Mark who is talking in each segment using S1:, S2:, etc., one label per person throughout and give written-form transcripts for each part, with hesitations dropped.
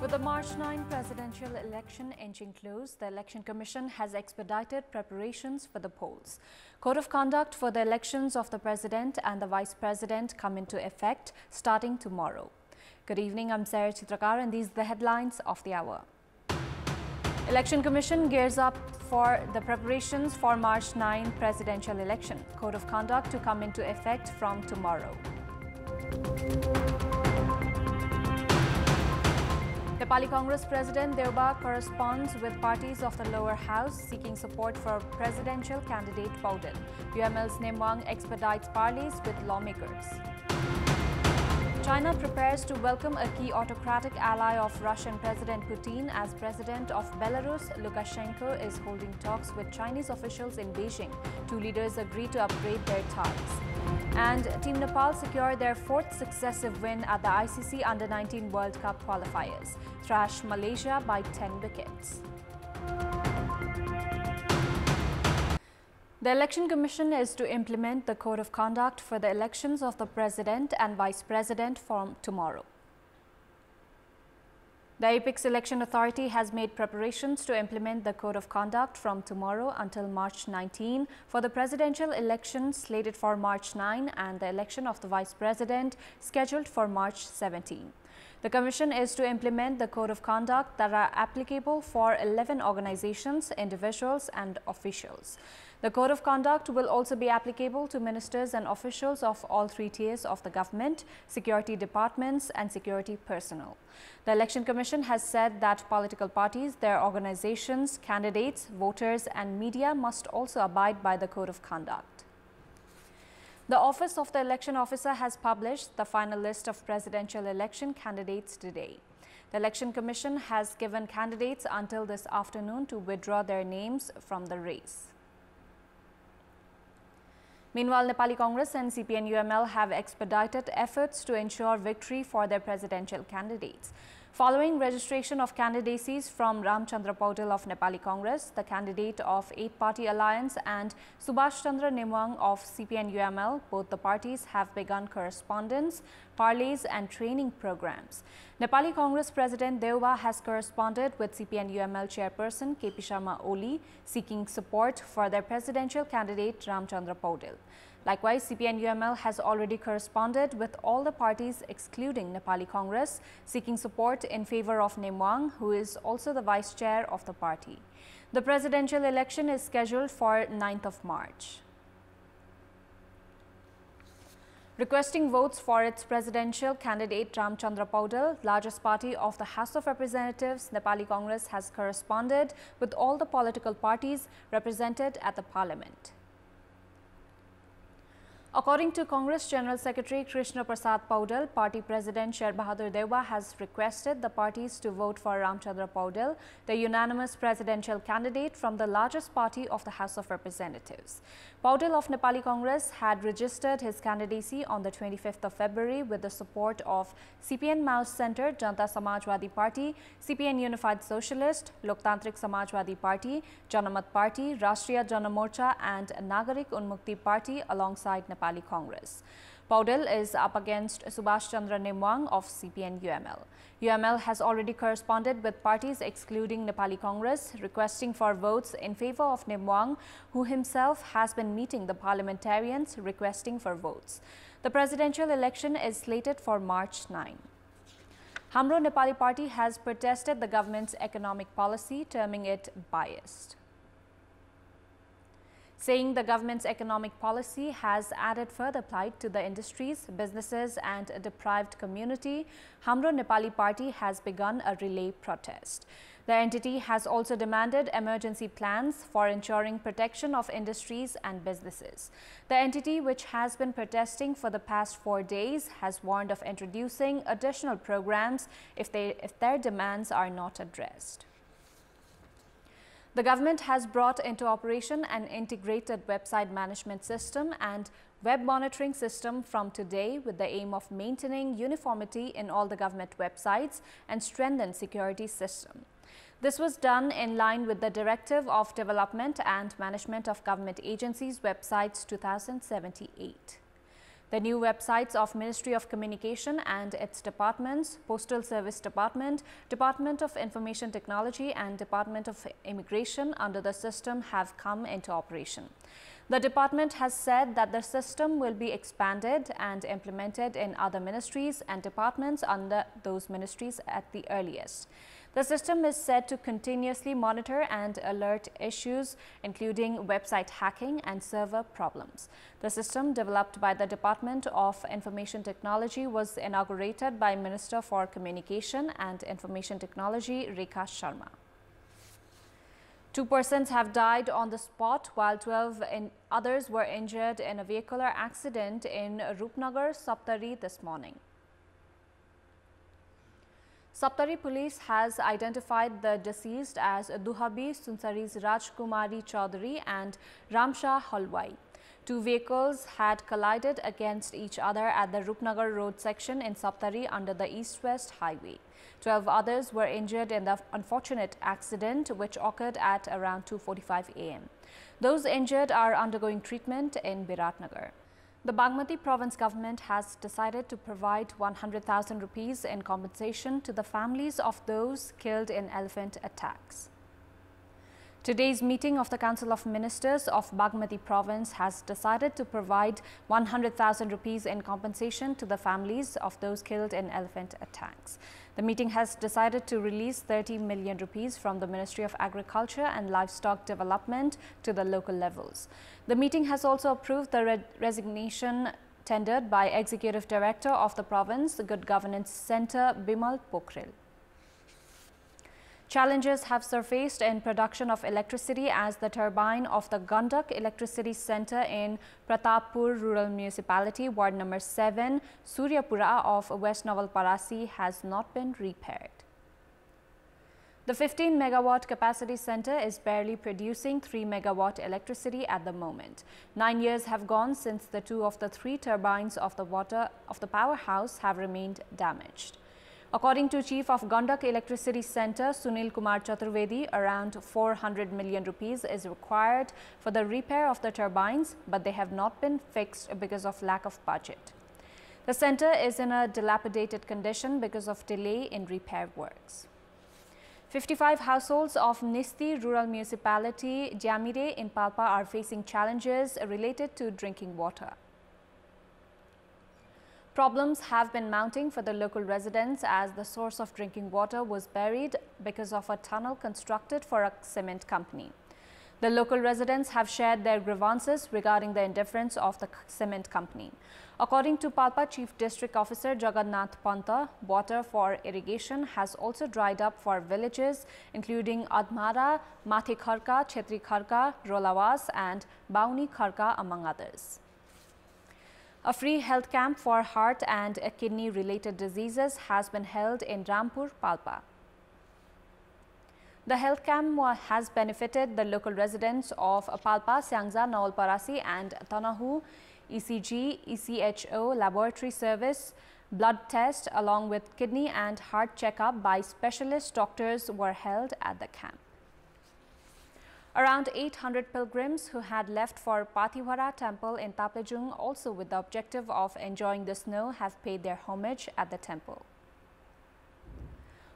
S1: With the March 9 presidential election inching close, the Election Commission has expedited preparations for the polls. Code of conduct for the elections of the President and the Vice President come into effect starting tomorrow. Good evening, I'm Sarah Chitrakar and these are the headlines of the hour. Election Commission gears up for the preparations for March 9 presidential election. Code of conduct to come into effect from tomorrow. Nepali Congress President Deuba corresponds with parties of the lower house seeking support for presidential candidate Paudel. UML's Nemwang expedites parleys with lawmakers. China prepares to welcome a key autocratic ally of Russian President Putin as President of Belarus, Lukashenko, is holding talks with Chinese officials in Beijing. Two leaders agree to upgrade their ties. And Team Nepal secured their fourth successive win at the ICC Under-19 World Cup qualifiers, thrashed Malaysia by 10 wickets. The Election Commission is to implement the Code of Conduct for the elections of the President and Vice President from tomorrow. The Apex Election Authority has made preparations to implement the Code of Conduct from tomorrow until March 19 for the presidential election slated for March 9 and the election of the Vice President scheduled for March 17. The Commission is to implement the Code of Conduct that are applicable for 11 organizations, individuals and officials. The Code of Conduct will also be applicable to ministers and officials of all three tiers of the government, security departments and security personnel. The Election Commission has said that political parties, their organizations, candidates, voters and media must also abide by the Code of Conduct. The Office of the Election Officer has published the final list of presidential election candidates today. The Election Commission has given candidates until this afternoon to withdraw their names from the race. Meanwhile, Nepali Congress and CPN-UML have expedited efforts to ensure victory for their presidential candidates. Following registration of candidacies from Ramchandra Paudel of Nepali Congress, the candidate of 8-party alliance, and Subhash Chandra Nemwang of CPN-UML, both the parties have begun correspondence, parleys and training programs. Nepali Congress President Deuba has corresponded with CPN-UML chairperson KP Sharma Oli, seeking support for their presidential candidate Ramchandra Paudel. Likewise, CPN-UML has already corresponded with all the parties excluding Nepali Congress, seeking support in favor of Nemwang, who is also the vice chair of the party. The presidential election is scheduled for 9th of March. Requesting votes for its presidential candidate Ramchandra Paudel, largest party of the House of Representatives, Nepali Congress has corresponded with all the political parties represented at the parliament. According to Congress General Secretary Krishna Prasad Paudel, Party President Sher Bahadur Deuba has requested the parties to vote for Ramchandra Paudel, the unanimous presidential candidate from the largest party of the House of Representatives. Paudel of Nepali Congress had registered his candidacy on the 25th of February with the support of CPN Maoist Center, Janta Samajwadi Party, CPN Unified Socialist, Loktantrik Samajwadi Party, Janamat Party, Rashtriya Jana Morcha and Nagarik Unmukti Party alongside Nepali Congress. Paudel is up against Subhash Chandra Nemwang of CPN-UML. UML has already corresponded with parties excluding Nepali Congress, requesting for votes in favor of Nemwang, who himself has been meeting the parliamentarians requesting for votes. The presidential election is slated for March 9. Hamro Nepali Party has protested the government's economic policy, terming it biased. Saying the government's economic policy has added further plight to the industries, businesses and a deprived community, Hamro Nepali Party has begun a relay protest. The entity has also demanded emergency plans for ensuring protection of industries and businesses. The entity, which has been protesting for the past 4 days, has warned of introducing additional programs if their demands are not addressed. The government has brought into operation an integrated website management system and web monitoring system from today with the aim of maintaining uniformity in all the government websites and strengthen security system. This was done in line with the Directive of Development and Management of Government Agencies Websites 2078. The new websites of Ministry of Communication and its departments, Postal Service Department, Department of Information Technology and Department of Immigration under the system have come into operation. The department has said that the system will be expanded and implemented in other ministries and departments under those ministries at the earliest. The system is said to continuously monitor and alert issues, including website hacking and server problems. The system, developed by the Department of Information Technology, was inaugurated by Minister for Communication and Information Technology, Rekha Sharma. 2 persons have died on the spot, while 12 others were injured in a vehicular accident in Rupnagar, Saptari this morning. Saptari police has identified the deceased as Duhabi Sunsari's Rajkumari Chaudhary and Ramshah Halwai. 2 vehicles had collided against each other at the Rupnagar road section in Saptari under the east-west highway. 12 others were injured in the unfortunate accident, which occurred at around 2:45 a.m. Those injured are undergoing treatment in Biratnagar. The Bagmati province government has decided to provide 100,000 rupees in compensation to the families of those killed in elephant attacks. Today's meeting of the Council of Ministers of Bagmati province has decided to provide 100,000 rupees in compensation to the families of those killed in elephant attacks. The meeting has decided to release 30 million rupees from the Ministry of Agriculture and Livestock Development to the local levels. The meeting has also approved the resignation tendered by Executive Director of the Province Good Governance Centre, Bimal Pokhrel. Challenges have surfaced in production of electricity as the turbine of the Gandak Electricity Centre in Pratappur Rural Municipality, Ward number 7, Suryapura of West Navalparasi has not been repaired. The 15 megawatt capacity centre is barely producing 3 megawatt electricity at the moment. 9 years have gone since the 2 of the 3 turbines of the powerhouse have remained damaged. According to Chief of Gandak Electricity Centre, Sunil Kumar Chaturvedi, around 400 million rupees is required for the repair of the turbines, but they have not been fixed because of lack of budget. The centre is in a dilapidated condition because of delay in repair works. 55 households of Nisti Rural Municipality, Jamire in Palpa are facing challenges related to drinking water. Problems have been mounting for the local residents as the source of drinking water was buried because of a tunnel constructed for a cement company. The local residents have shared their grievances regarding the indifference of the cement company. According to Palpa Chief District Officer Jagannath Panta, water for irrigation has also dried up for villages including Admara, Mathi Kharka, Chetri Kharka, Rolawas and Bauni Kharka among others. A free health camp for heart and kidney-related diseases has been held in Rampur, Palpa. The health camp has benefited the local residents of Palpa, Syangza, Navalparasi and Tanahu. ECG, ECHO laboratory service, blood test along with kidney and heart checkup by specialist doctors were held at the camp. Around 800 pilgrims who had left for Pathivara temple in Taplejung, also with the objective of enjoying the snow, have paid their homage at the temple.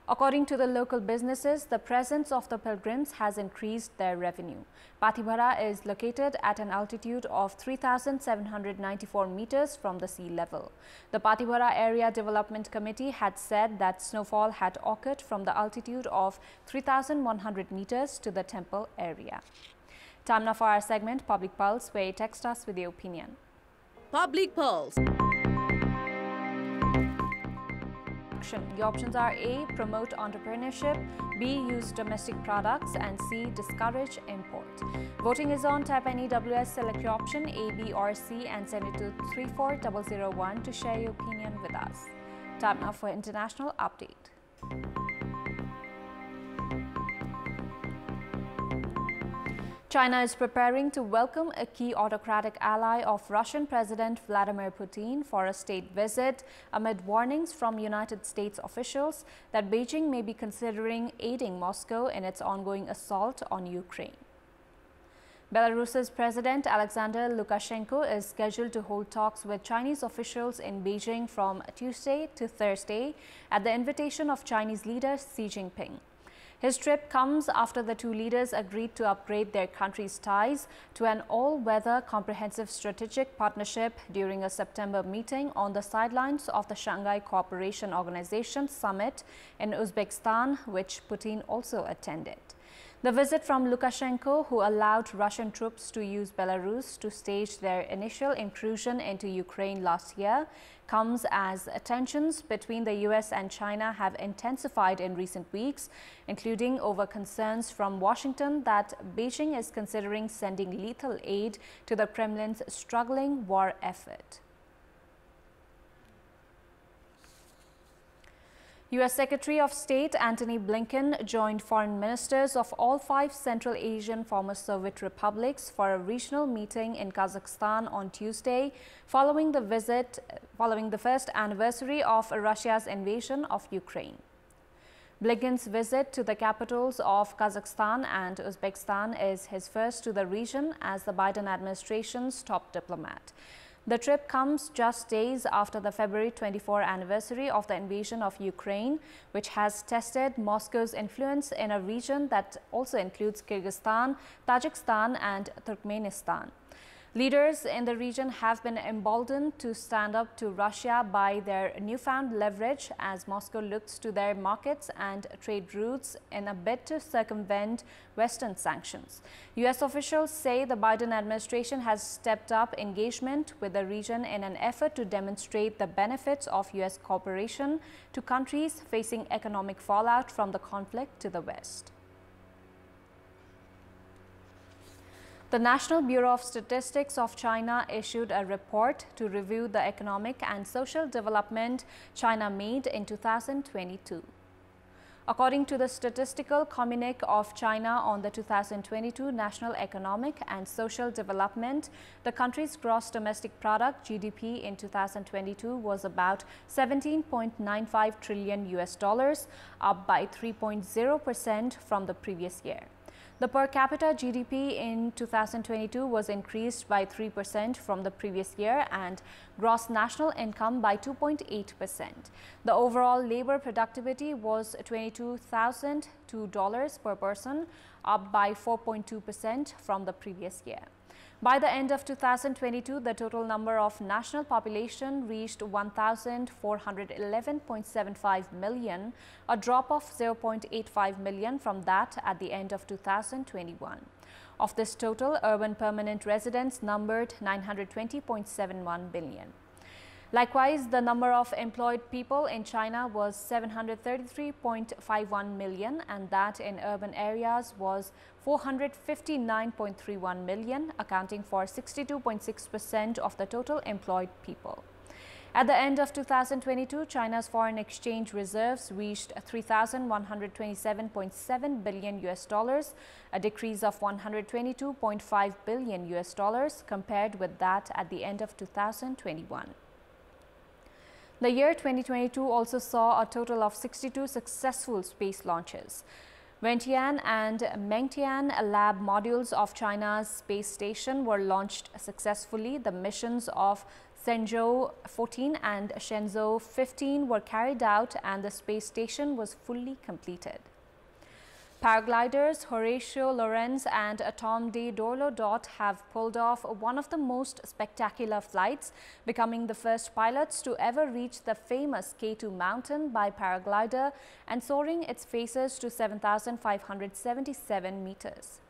S1: According to the local businesses, the presence of the pilgrims has increased their revenue. Pathivara is located at an altitude of 3,794 meters from the sea level. The Pathivara Area Development Committee had said that snowfall had occurred from the altitude of 3,100 meters to the temple area. Time now for our segment, Public Pulse, where you text us with your opinion.
S2: Public Pulse.
S1: Your options are A. Promote entrepreneurship, B. Use domestic products and C. Discourage import. Voting is on. Type NEWS, select your option A, B or C and send it to 34001 to share your opinion with us. Time now for international update. China is preparing to welcome a key autocratic ally of Russian President Vladimir Putin for a state visit amid warnings from United States officials that Beijing may be considering aiding Moscow in its ongoing assault on Ukraine. Belarus's President Alexander Lukashenko is scheduled to hold talks with Chinese officials in Beijing from Tuesday to Thursday at the invitation of Chinese leader Xi Jinping. His trip comes after the two leaders agreed to upgrade their countries' ties to an all-weather comprehensive strategic partnership during a September meeting on the sidelines of the Shanghai Cooperation Organization summit in Uzbekistan, which Putin also attended. The visit from Lukashenko, who allowed Russian troops to use Belarus to stage their initial incursion into Ukraine last year, comes as tensions between the US and China have intensified in recent weeks, including over concerns from Washington that Beijing is considering sending lethal aid to the Kremlin's struggling war effort. U.S. Secretary of State Antony Blinken joined foreign ministers of all 5 Central Asian former Soviet republics for a regional meeting in Kazakhstan on Tuesday, following the first anniversary of Russia's invasion of Ukraine. Blinken's visit to the capitals of Kazakhstan and Uzbekistan is his first to the region as the Biden administration's top diplomat. The trip comes just days after the February 24 anniversary of the invasion of Ukraine, which has tested Moscow's influence in a region that also includes Kyrgyzstan, Tajikistan and Turkmenistan. Leaders in the region have been emboldened to stand up to Russia by their newfound leverage as Moscow looks to their markets and trade routes in a bid to circumvent Western sanctions. U.S. officials say the Biden administration has stepped up engagement with the region in an effort to demonstrate the benefits of U.S. cooperation to countries facing economic fallout from the conflict to the West. The National Bureau of Statistics of China issued a report to review the economic and social development China made in 2022. According to the Statistical Communique of China on the 2022 National Economic and Social Development, the country's gross domestic product (GDP) in 2022 was about 17.95 trillion US dollars, up by 3.0% from the previous year. The per capita GDP in 2022 was increased by 3% from the previous year and gross national income by 2.8%. The overall labor productivity was $22,002 per person, up by 4.2% from the previous year. By the end of 2022, the total number of national population reached 1,411.75 million, a drop of 0.85 million from that at the end of 2021. Of this total, urban permanent residents numbered 920.71 billion. Likewise, the number of employed people in China was 733.51 million, and that in urban areas was 459.31 million, accounting for 62.6% of the total employed people. At the end of 2022, China's foreign exchange reserves reached 3,127.7 billion US dollars, a decrease of 122.5 billion US dollars compared with that at the end of 2021. The year 2022 also saw a total of 62 successful space launches. Wentian and Mengtian lab modules of China's space station were launched successfully. The missions of Shenzhou 14 and Shenzhou 15 were carried out and the space station was fully completed. Paragliders Horatio Lorenz and Tom de Dorlodot have pulled off one of the most spectacular flights, becoming the first pilots to ever reach the famous K2 mountain by paraglider and soaring its faces to 7,577 meters.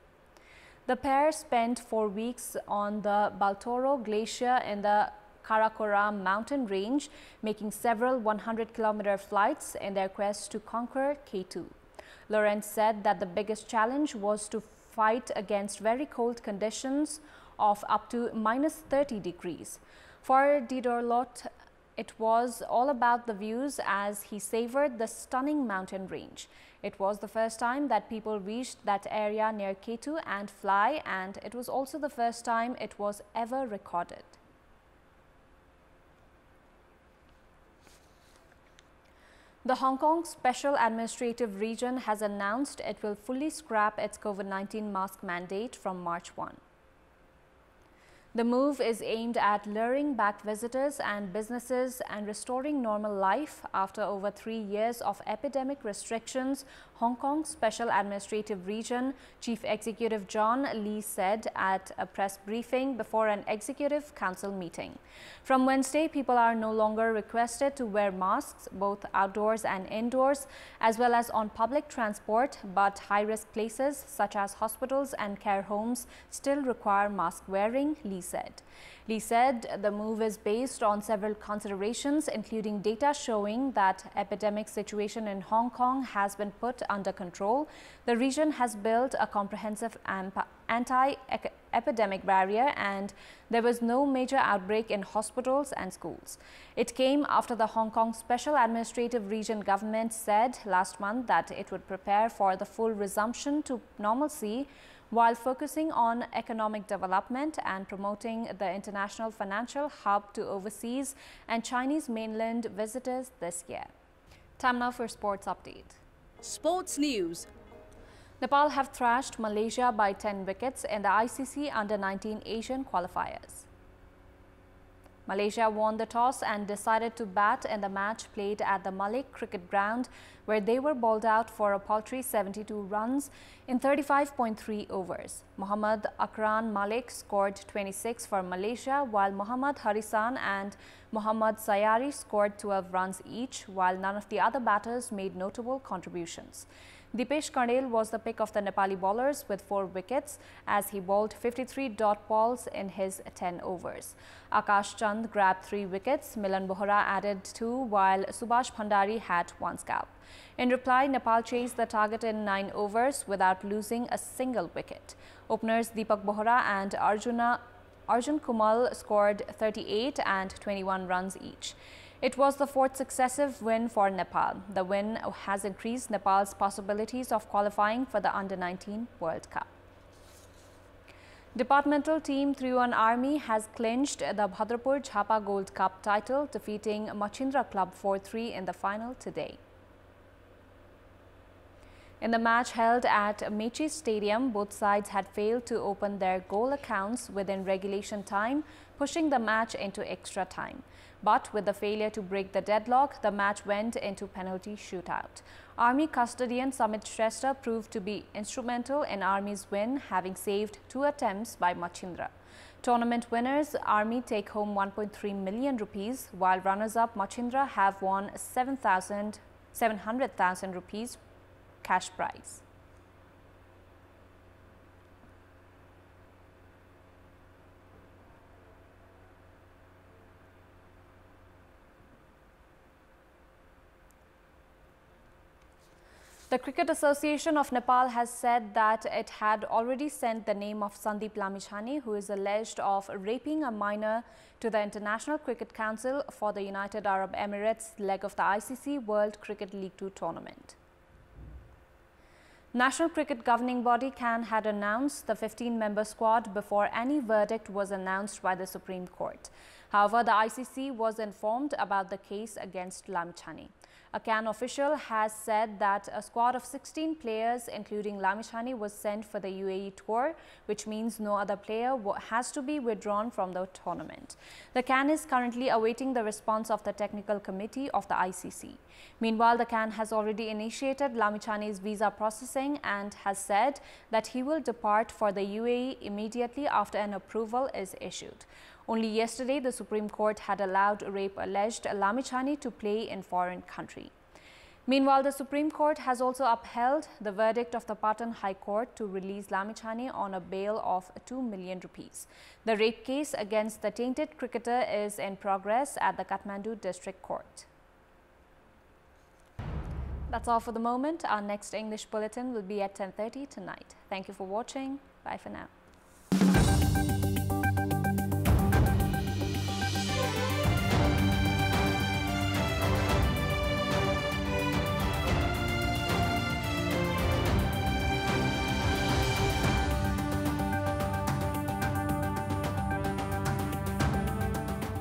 S1: The pair spent 4 weeks on the Baltoro Glacier in the Karakoram mountain range, making several 100-kilometer flights in their quest to conquer K2. Lorenz said that the biggest challenge was to fight against very cold conditions of up to -30 degrees. For Didorlot, it was all about the views as he savored the stunning mountain range. It was the first time that people reached that area near K2 and fly, and it was also the first time it was ever recorded. The Hong Kong Special Administrative Region has announced it will fully scrap its COVID-19 mask mandate from March 1. The move is aimed at luring back visitors and businesses and restoring normal life after over 3 years of epidemic restrictions, Hong Kong's Special Administrative Region Chief Executive John Lee said at a press briefing before an Executive Council meeting. From Wednesday, people are no longer requested to wear masks both outdoors and indoors, as well as on public transport, but high-risk places such as hospitals and care homes still require mask wearing, Lee said. Lee said the move is based on several considerations, including data showing that epidemic situation in Hong Kong has been put under control. The region has built a comprehensive anti-epidemic barrier and there was no major outbreak in hospitals and schools. It came after the Hong Kong Special Administrative Region government said last month that it would prepare for the full resumption to normalcy while focusing on economic development and promoting the international financial hub to overseas and Chinese mainland visitors this year. Time now for sports update.
S2: Sports news.
S1: Nepal have thrashed Malaysia by 10 wickets in the ICC Under-19 Asian qualifiers. Malaysia won the toss and decided to bat in the match played at the Malik Cricket Ground, where they were bowled out for a paltry 72 runs in 35.3 overs. Mohammad Akran Malik scored 26 for Malaysia, while Mohammad Harisan and Mohammad Sayari scored 12 runs each, while none of the other batters made notable contributions. Dipesh Karnel was the pick of the Nepali bowlers with 4 wickets as he bowled 53 dot balls in his 10 overs. Akash Chand grabbed 3 wickets, Milan Bohra added 2, while Subhash Bhandari had 1 scalp. In reply, Nepal chased the target in 9 overs without losing a single wicket. Openers Deepak Bohra and Arjun Kumal scored 38 and 21 runs each. It was the 4th successive win for Nepal. The win has increased Nepal's possibilities of qualifying for the Under-19 World Cup. Departmental team 3-1 Army has clinched the Bhadrapur Jhapa Gold Cup title, defeating Machindra Club 4-3 in the final today. In the match held at Mechi Stadium, both sides had failed to open their goal accounts within regulation time, pushing the match into extra time. But with the failure to break the deadlock, the match went into penalty shootout. Army custodian Samit Shrestha proved to be instrumental in Army's win, having saved 2 attempts by Machindra. Tournament winners Army take home 1.3 million rupees, while runners-up Machindra have won 700,000 rupees cash prize. The Cricket Association of Nepal has said that it had already sent the name of Sandeep Lamichhane, who is alleged of raping a minor, to the International Cricket Council for the United Arab Emirates leg of the ICC World Cricket League 2 tournament. National Cricket Governing Body CAN had announced the 15-member squad before any verdict was announced by the Supreme Court. However, the ICC was informed about the case against Lamichhane. A CAN official has said that a squad of 16 players, including Lamichhane, was sent for the UAE tour, which means no other player has to be withdrawn from the tournament. The CAN is currently awaiting the response of the technical committee of the ICC. Meanwhile, the CAN has already initiated Lamichhane's visa processing and has said that he will depart for the UAE immediately after an approval is issued. Only yesterday, the Supreme Court had allowed rape-alleged Lamichhane to play in foreign country. Meanwhile, the Supreme Court has also upheld the verdict of the Patan High Court to release Lamichhane on a bail of 2 million rupees. The rape case against the tainted cricketer is in progress at the Kathmandu District Court. That's all for the moment. Our next English bulletin will be at 10:30 tonight. Thank you for watching. Bye for now.